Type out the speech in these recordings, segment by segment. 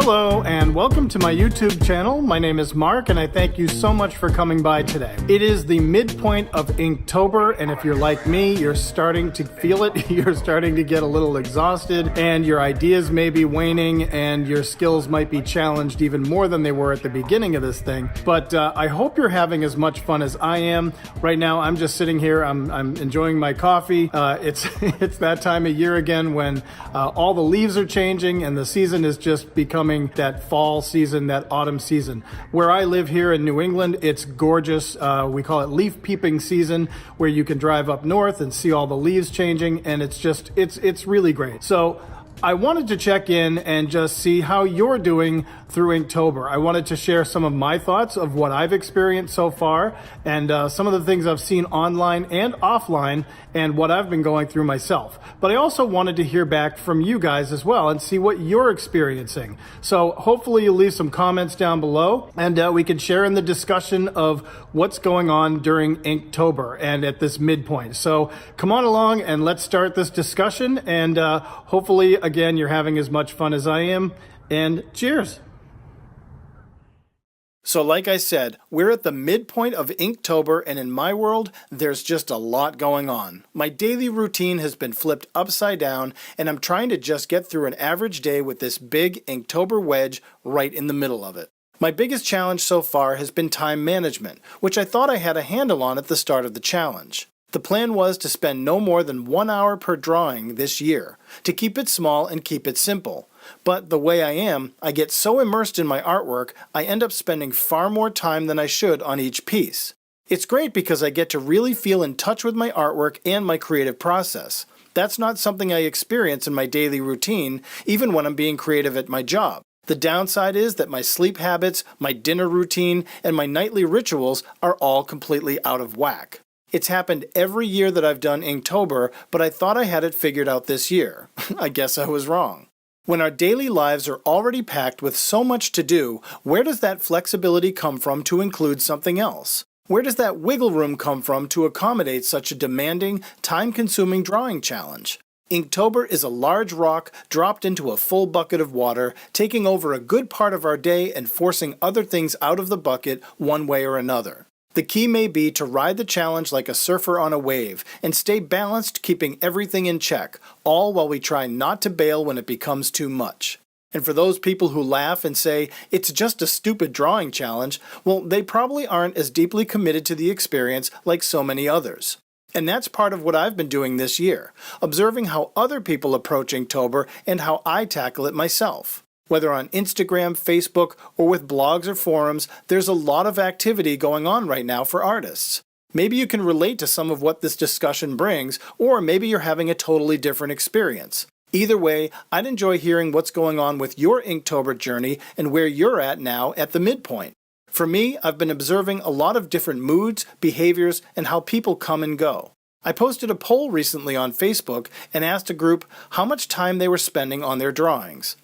Hello and welcome to my YouTube channel. My name is Mark and I thank you so much for coming by today. It is the midpoint of Inktober, and if you're like me, you're starting to feel it. You're starting to get a little exhausted and your ideas may be waning and your skills might be challenged even more than they were at the beginning of this thing. But I hope you're having as much fun as I am. Right now I'm just sitting here, I'm enjoying my coffee. It's that time of year again when all the leaves are changing and the season is just becoming that fall season, that autumn season. Where I live here in New England, it's gorgeous. We call it leaf peeping season, where you can drive up north and see all the leaves changing, and it's really great. So I wanted to check in and just see how you're doing through Inktober. I wanted to share some of my thoughts of what I've experienced so far and some of the things I've seen online and offline and what I've been going through myself. But I also wanted to hear back from you guys as well and see what you're experiencing. So hopefully you'll leave some comments down below and we can share in the discussion of what's going on during Inktober and at this midpoint. So come on along and let's start this discussion, and hopefully again you're having as much fun as I am, and cheers. So like I said, we're at the midpoint of Inktober, and in my world, there's just a lot going on. My daily routine has been flipped upside down, and I'm trying to just get through an average day with this big Inktober wedge right in the middle of it. My biggest challenge so far has been time management, which I thought I had a handle on at the start of the challenge. The plan was to spend no more than 1 hour per drawing this year, to keep it small and keep it simple. But the way I am, I get so immersed in my artwork, I end up spending far more time than I should on each piece. It's great because I get to really feel in touch with my artwork and my creative process. That's not something I experience in my daily routine, even when I'm being creative at my job. The downside is that my sleep habits, my dinner routine, and my nightly rituals are all completely out of whack. It's happened every year that I've done Inktober, but I thought I had it figured out this year. I guess I was wrong. When our daily lives are already packed with so much to do, where does that flexibility come from to include something else? Where does that wiggle room come from to accommodate such a demanding, time-consuming drawing challenge? Inktober is a large rock dropped into a full bucket of water, taking over a good part of our day and forcing other things out of the bucket one way or another. The key may be to ride the challenge like a surfer on a wave and stay balanced, keeping everything in check, all while we try not to bail when it becomes too much. And for those people who laugh and say, it's just a stupid drawing challenge, well, they probably aren't as deeply committed to the experience like so many others. And that's part of what I've been doing this year, observing how other people approach Inktober and how I tackle it myself. Whether on Instagram, Facebook, or with blogs or forums, there's a lot of activity going on right now for artists. Maybe you can relate to some of what this discussion brings, or maybe you're having a totally different experience. Either way, I'd enjoy hearing what's going on with your Inktober journey and where you're at now at the midpoint. For me, I've been observing a lot of different moods, behaviors, and how people come and go. I posted a poll recently on Facebook and asked a group how much time they were spending on their drawings.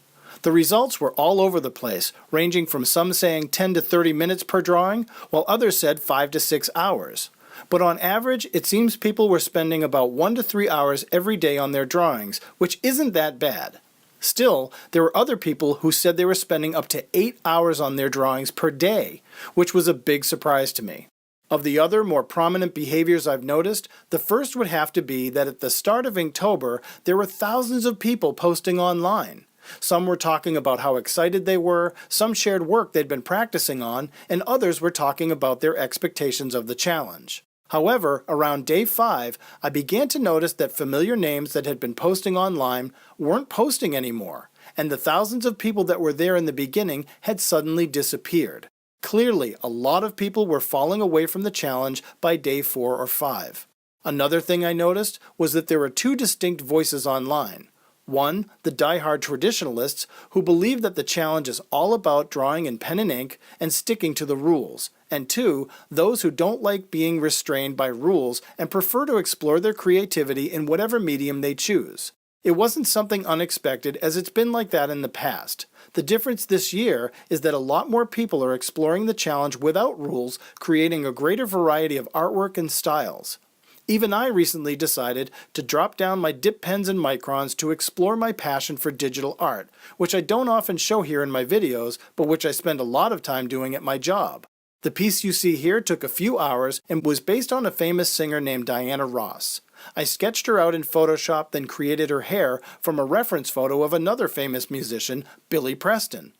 The results were all over the place, ranging from some saying 10 to 30 minutes per drawing, while others said 5 to 6 hours. But on average, it seems people were spending about 1 to 3 hours every day on their drawings, which isn't that bad. Still, there were other people who said they were spending up to 8 hours on their drawings per day, which was a big surprise to me. Of the other, more prominent behaviors I've noticed, the first would have to be that at the start of Inktober, there were thousands of people posting online. Some were talking about how excited they were, some shared work they'd been practicing on, and others were talking about their expectations of the challenge. However, around day 5, I began to notice that familiar names that had been posting online weren't posting anymore, and the thousands of people that were there in the beginning had suddenly disappeared. Clearly, a lot of people were falling away from the challenge by day 4 or 5. Another thing I noticed was that there were 2 distinct voices online. One, the die-hard traditionalists who believe that the challenge is all about drawing in pen and ink and sticking to the rules. And 2, those who don't like being restrained by rules and prefer to explore their creativity in whatever medium they choose. It wasn't something unexpected, as it's been like that in the past. The difference this year is that a lot more people are exploring the challenge without rules, creating a greater variety of artwork and styles. Even I recently decided to drop down my dip pens and microns to explore my passion for digital art, which I don't often show here in my videos, but which I spend a lot of time doing at my job. The piece you see here took a few hours and was based on a famous singer named Diana Ross. I sketched her out in Photoshop, then created her hair from a reference photo of another famous musician, Billy Preston.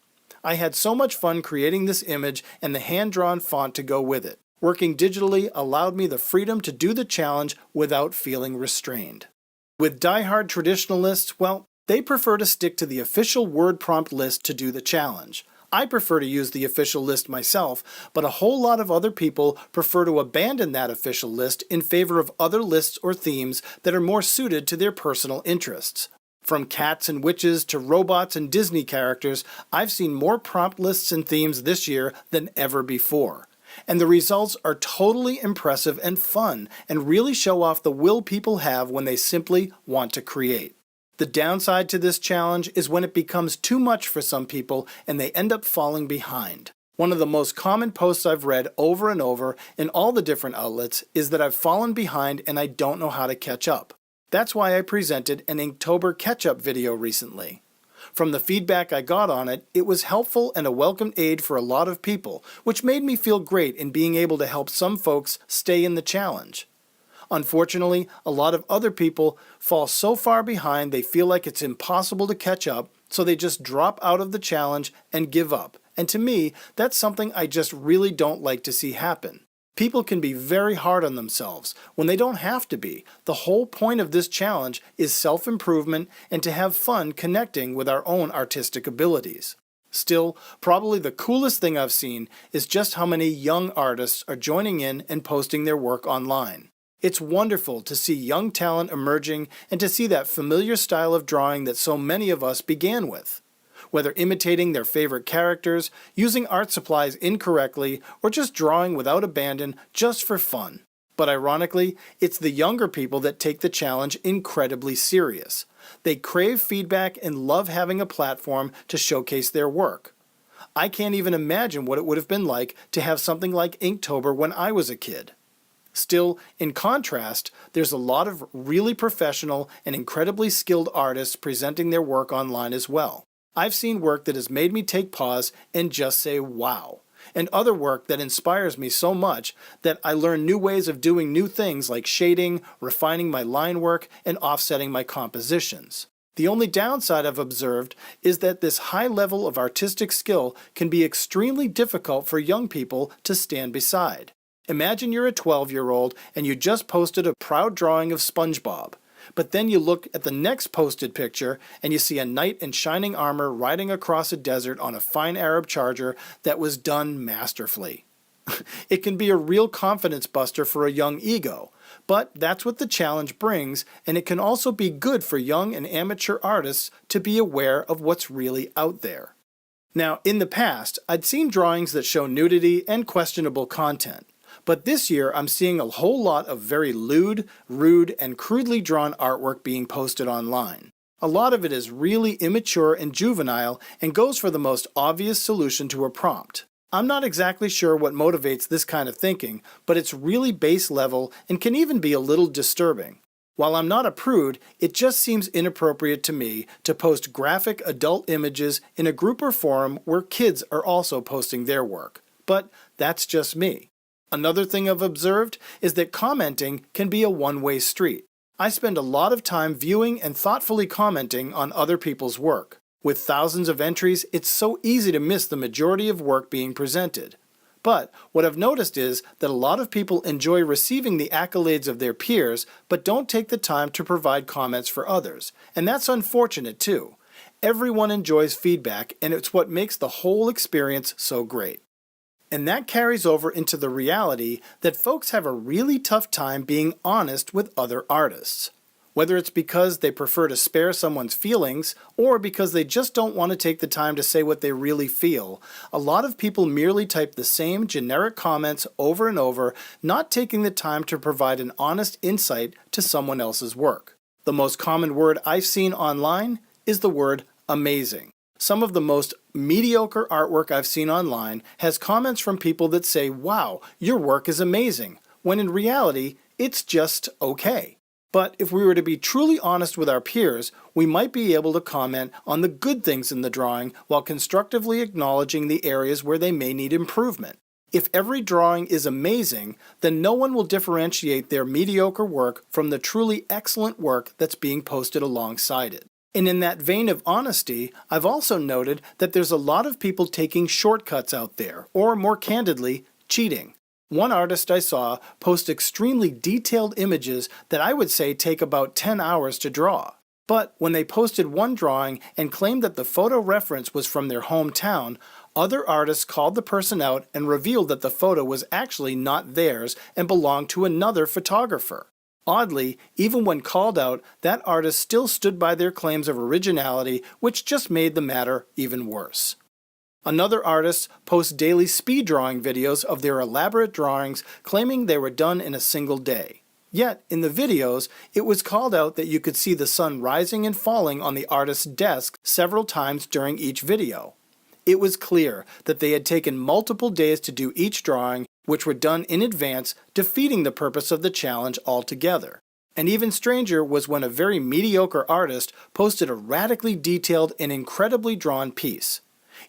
I had so much fun creating this image and the hand-drawn font to go with it. Working digitally allowed me the freedom to do the challenge without feeling restrained. With die-hard traditionalists, well, they prefer to stick to the official word prompt list to do the challenge. I prefer to use the official list myself, but a whole lot of other people prefer to abandon that official list in favor of other lists or themes that are more suited to their personal interests. From cats and witches to robots and Disney characters, I've seen more prompt lists and themes this year than ever before. And the results are totally impressive and fun, and really show off the will people have when they simply want to create. The downside to this challenge is when it becomes too much for some people and they end up falling behind. One of the most common posts I've read over and over in all the different outlets is that I've fallen behind and I don't know how to catch up. That's why I presented an Inktober catch-up video recently. From the feedback I got on it, it was helpful and a welcome aid for a lot of people, which made me feel great in being able to help some folks stay in the challenge. Unfortunately, a lot of other people fall so far behind they feel like it's impossible to catch up, so they just drop out of the challenge and give up. And to me, that's something I just really don't like to see happen. People can be very hard on themselves when they don't have to be. The whole point of this challenge is self-improvement and to have fun connecting with our own artistic abilities. Still, probably the coolest thing I've seen is just how many young artists are joining in and posting their work online. It's wonderful to see young talent emerging and to see that familiar style of drawing that so many of us began with. Whether imitating their favorite characters, using art supplies incorrectly, or just drawing without abandon just for fun. But ironically, it's the younger people that take the challenge incredibly serious. They crave feedback and love having a platform to showcase their work. I can't even imagine what it would have been like to have something like Inktober when I was a kid. Still, in contrast, there's a lot of really professional and incredibly skilled artists presenting their work online as well. I've seen work that has made me take pause and just say wow, and other work that inspires me so much that I learn new ways of doing new things like shading, refining my line work, and offsetting my compositions. The only downside I've observed is that this high level of artistic skill can be extremely difficult for young people to stand beside. Imagine you're a 12-year-old and you just posted a proud drawing of SpongeBob. But then you look at the next posted picture and you see a knight in shining armor riding across a desert on a fine Arab charger that was done masterfully. It can be a real confidence buster for a young ego, but that's what the challenge brings, and it can also be good for young and amateur artists to be aware of what's really out there. Now, in the past, I'd seen drawings that show nudity and questionable content. But this year, I'm seeing a whole lot of very lewd, rude, and crudely drawn artwork being posted online. A lot of it is really immature and juvenile and goes for the most obvious solution to a prompt. I'm not exactly sure what motivates this kind of thinking, but it's really base level and can even be a little disturbing. While I'm not a prude, it just seems inappropriate to me to post graphic adult images in a group or forum where kids are also posting their work. But that's just me. Another thing I've observed is that commenting can be a one-way street. I spend a lot of time viewing and thoughtfully commenting on other people's work. With thousands of entries, it's so easy to miss the majority of work being presented. But what I've noticed is that a lot of people enjoy receiving the accolades of their peers, but don't take the time to provide comments for others. And that's unfortunate too. Everyone enjoys feedback, and it's what makes the whole experience so great. And that carries over into the reality that folks have a really tough time being honest with other artists. Whether it's because they prefer to spare someone's feelings or because they just don't want to take the time to say what they really feel, a lot of people merely type the same generic comments over and over, not taking the time to provide an honest insight to someone else's work. The most common word I've seen online is the word amazing. Some of the most mediocre artwork I've seen online has comments from people that say, "Wow, your work is amazing," when in reality, It's just okay. But if we were to be truly honest with our peers, we might be able to comment on the good things in the drawing while constructively acknowledging the areas where they may need improvement. If every drawing is amazing, then no one will differentiate their mediocre work from the truly excellent work that's being posted alongside it. And in that vein of honesty, I've also noted that there's a lot of people taking shortcuts out there, or more candidly, cheating. One artist I saw post extremely detailed images that I would say take about 10 hours to draw. But when they posted one drawing and claimed that the photo reference was from their hometown, other artists called the person out and revealed that the photo was actually not theirs and belonged to another photographer. Oddly, even when called out, that artist still stood by their claims of originality, which just made the matter even worse. Another artist posts daily speed drawing videos of their elaborate drawings, claiming they were done in a single day. Yet, in the videos, it was called out that you could see the sun rising and falling on the artist's desk several times during each video. It was clear that they had taken multiple days to do each drawing, which were done in advance, defeating the purpose of the challenge altogether. And even stranger was when a very mediocre artist posted a radically detailed and incredibly drawn piece.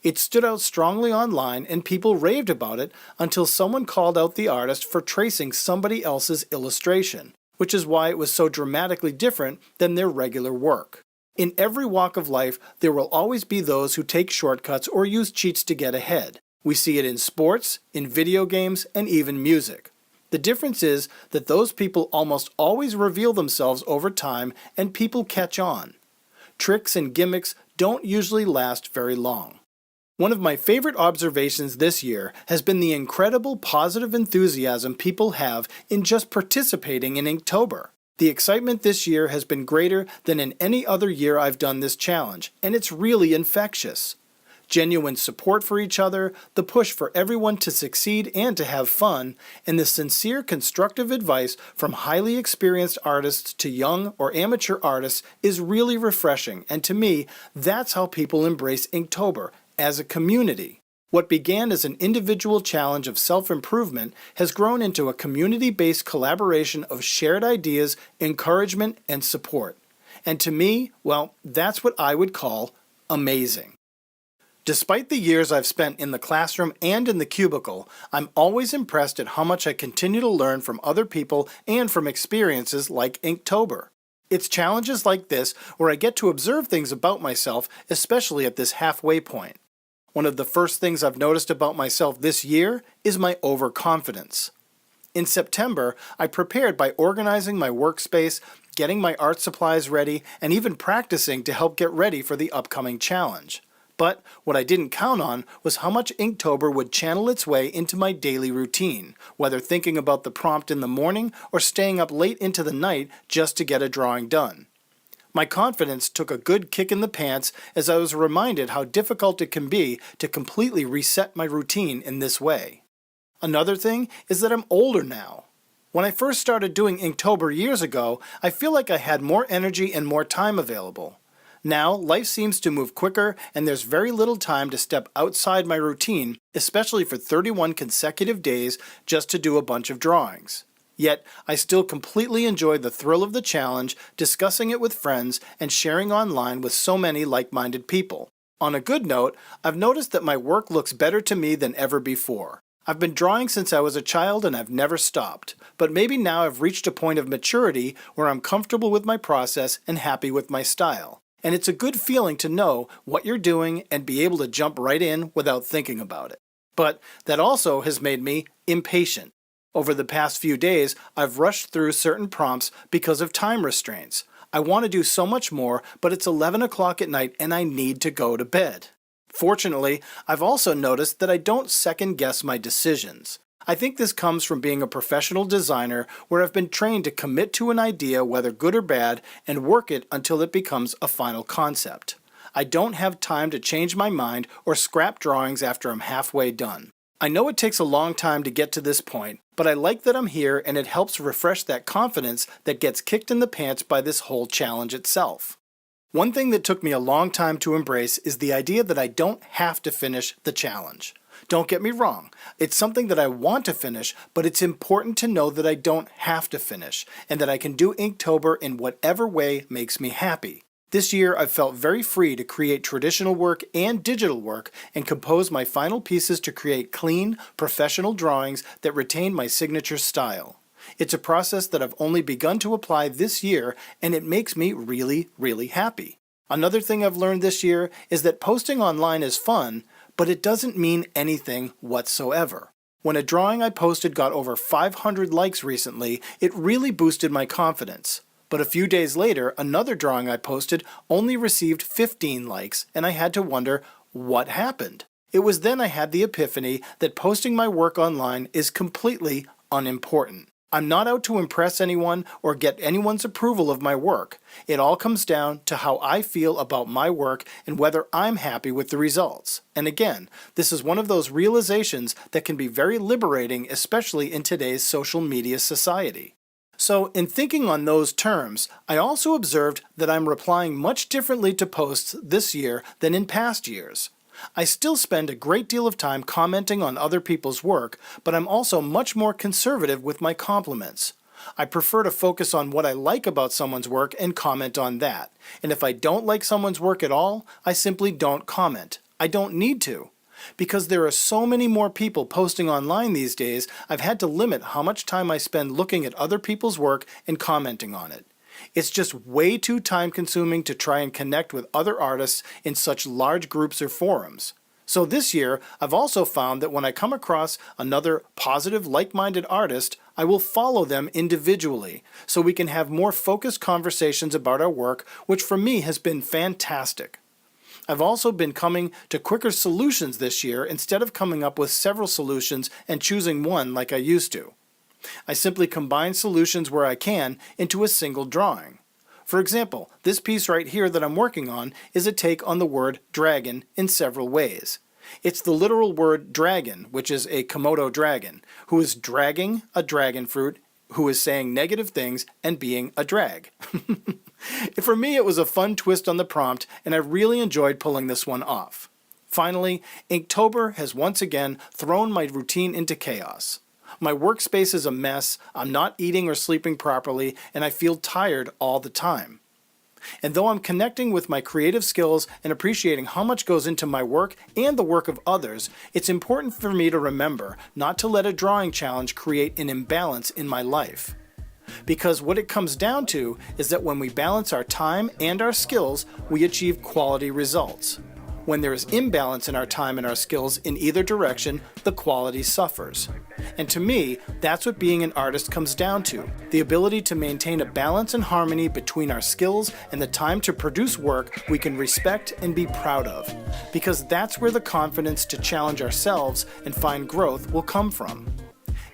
It stood out strongly online and people raved about it until someone called out the artist for tracing somebody else's illustration, which is why it was so dramatically different than their regular work. In every walk of life, there will always be those who take shortcuts or use cheats to get ahead. We see it in sports, in video games, and even music. The difference is that those people almost always reveal themselves over time and people catch on. Tricks and gimmicks don't usually last very long. One of my favorite observations this year has been the incredible positive enthusiasm people have in just participating in Inktober. The excitement this year has been greater than in any other year I've done this challenge, and it's really infectious. Genuine support for each other, the push for everyone to succeed and to have fun, and the sincere constructive advice from highly experienced artists to young or amateur artists is really refreshing, and to me, that's how people embrace Inktober, as a community. What began as an individual challenge of self-improvement has grown into a community-based collaboration of shared ideas, encouragement, and support. And to me, well, that's what I would call amazing. Despite the years I've spent in the classroom and in the cubicle, I'm always impressed at how much I continue to learn from other people and from experiences like Inktober. It's challenges like this where I get to observe things about myself, especially at this halfway point. One of the first things I've noticed about myself this year is my overconfidence. In September, I prepared by organizing my workspace, getting my art supplies ready, and even practicing to help get ready for the upcoming challenge. But what I didn't count on was how much Inktober would channel its way into my daily routine, whether thinking about the prompt in the morning or staying up late into the night just to get a drawing done. My confidence took a good kick in the pants as I was reminded how difficult it can be to completely reset my routine in this way. Another thing is that I'm older now. When I first started doing Inktober years ago, I feel like I had more energy and more time available. Now, life seems to move quicker and there's very little time to step outside my routine, especially for 31 consecutive days just to do a bunch of drawings. Yet, I still completely enjoy the thrill of the challenge, discussing it with friends, and sharing online with so many like-minded people. On a good note, I've noticed that my work looks better to me than ever before. I've been drawing since I was a child and I've never stopped, but maybe now I've reached a point of maturity where I'm comfortable with my process and happy with my style. And it's a good feeling to know what you're doing and be able to jump right in without thinking about it. But that also has made me impatient. Over the past few days, I've rushed through certain prompts because of time restraints. I want to do so much more, but it's 11 o'clock at night and I need to go to bed. Fortunately, I've also noticed that I don't second-guess my decisions. I think this comes from being a professional designer where I've been trained to commit to an idea, whether good or bad, and work it until it becomes a final concept. I don't have time to change my mind or scrap drawings after I'm halfway done. I know it takes a long time to get to this point, but I like that I'm here and it helps refresh that confidence that gets kicked in the pants by this whole challenge itself. One thing that took me a long time to embrace is the idea that I don't have to finish the challenge. Don't get me wrong, it's something that I want to finish, but it's important to know that I don't have to finish, and that I can do Inktober in whatever way makes me happy. This year I've felt very free to create traditional work and digital work and compose my final pieces to create clean, professional drawings that retain my signature style. It's a process that I've only begun to apply this year, and it makes me really, really happy. Another thing I've learned this year is that posting online is fun, but it doesn't mean anything whatsoever. When a drawing I posted got over 500 likes recently, it really boosted my confidence. But a few days later, another drawing I posted only received 15 likes, and I had to wonder what happened. It was then I had the epiphany that posting my work online is completely unimportant. I'm not out to impress anyone or get anyone's approval of my work. It all comes down to how I feel about my work and whether I'm happy with the results. And again, this is one of those realizations that can be very liberating, especially in today's social media society. So in thinking on those terms, I also observed that I'm replying much differently to posts this year than in past years. I still spend a great deal of time commenting on other people's work, but I'm also much more conservative with my compliments. I prefer to focus on what I like about someone's work and comment on that. And if I don't like someone's work at all, I simply don't comment. I don't need to. Because there are so many more people posting online these days, I've had to limit how much time I spend looking at other people's work and commenting on it. It's just way too time-consuming to try and connect with other artists in such large groups or forums. So this year, I've also found that when I come across another positive, like-minded artist, I will follow them individually, so we can have more focused conversations about our work, which for me has been fantastic. I've also been coming to quicker solutions this year instead of coming up with several solutions and choosing one like I used to. I simply combine solutions where I can into a single drawing. For example, this piece right here that I'm working on is a take on the word dragon in several ways. It's the literal word dragon, which is a Komodo dragon, who is dragging a dragon fruit, who is saying negative things and being a drag. For me, it was a fun twist on the prompt, and I really enjoyed pulling this one off. Finally, Inktober has once again thrown my routine into chaos. My workspace is a mess, I'm not eating or sleeping properly, and I feel tired all the time. And though I'm connecting with my creative skills and appreciating how much goes into my work and the work of others, it's important for me to remember not to let a drawing challenge create an imbalance in my life. Because what it comes down to is that when we balance our time and our skills, we achieve quality results. When there is imbalance in our time and our skills in either direction, the quality suffers. And to me, that's what being an artist comes down to, the ability to maintain a balance and harmony between our skills and the time to produce work we can respect and be proud of, because that's where the confidence to challenge ourselves and find growth will come from.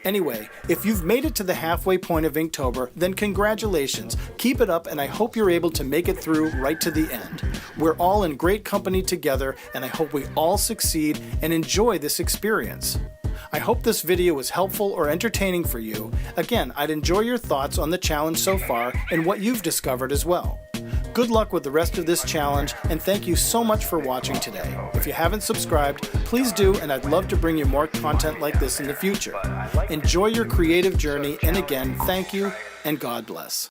Anyway, if you've made it to the halfway point of Inktober, then congratulations. Keep it up, and I hope you're able to make it through right to the end. We're all in great company together, and I hope we all succeed and enjoy this experience. I hope this video was helpful or entertaining for you. Again, I'd enjoy your thoughts on the challenge so far and what you've discovered as well. Good luck with the rest of this challenge, and thank you so much for watching today. If you haven't subscribed, please do, and I'd love to bring you more content like this in the future. Enjoy your creative journey, and again, thank you, and God bless.